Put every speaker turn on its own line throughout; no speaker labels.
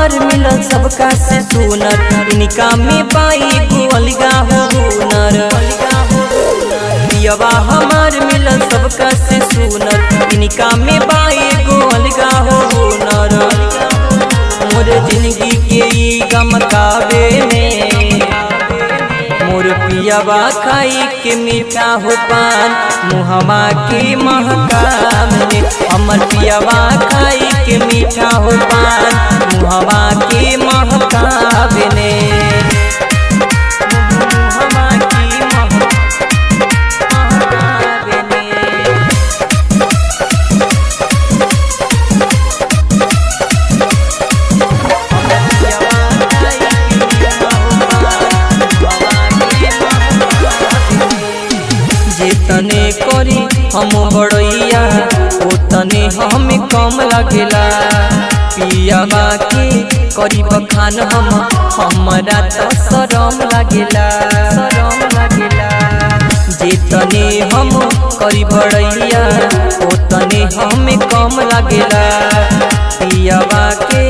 हमार मिलल सबका से सुनर, इनका में पाई गोलगा हो हुनर। पियवा हमार मिलल सबका से सुनर, इनका में पाई गोलगा हो हुनर। मोर जिंदगी के ई गम कावे में, मोर पियवा खाई के मीठा हो पान, मुहवा के महकाम ने। हमर पियवा खाई के मीठा हो पान, मुहवा के महकाम ने। मुहवा के महकाम ने। जितने करी हम बड़ैया उतने हमें कम लगेला। पियावा के करी बखान हमरा तो शरम लगेला, शरम लगेला। जितने हम करी बड़ैया उतने हमें कम लगेला। पियावा के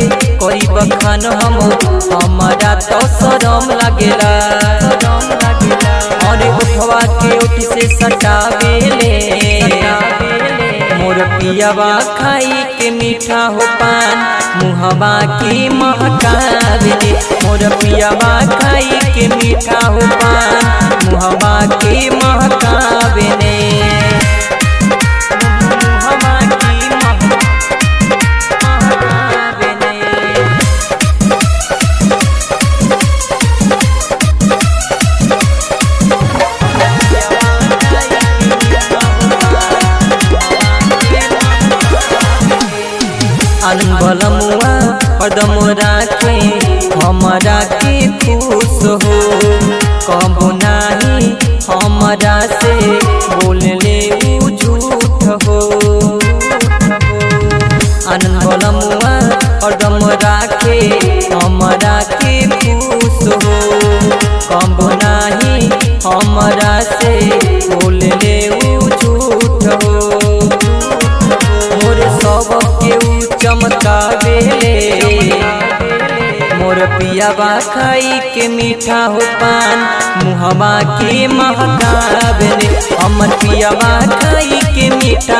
करी बखान हमरा तो शरम लगेला, शरम लगेला। और उठवा के उठ से सटावेले, मोर पियवा खाई के मीठा हो पान, मुहवा के महकावे। मोर पियवा खाई के मीठा हो पान, मुहवा के महकावे ने। मुहवा के महकावे ने। बलमुआ हरदम राखे हमरा के खुश हो, कबो नाही हमरा से बोलले उ झूठ हो। आनंद बलमुआ हरदम राखे हमरा के खुश हो, कबो नाही हमरा से बोलले उ झूठ हो। मोर सब के चमकावेले, मोर पियवा खाई के मीठा हो पान, मुहवा के महकावे ने। हमर पियवा खाई के मीठा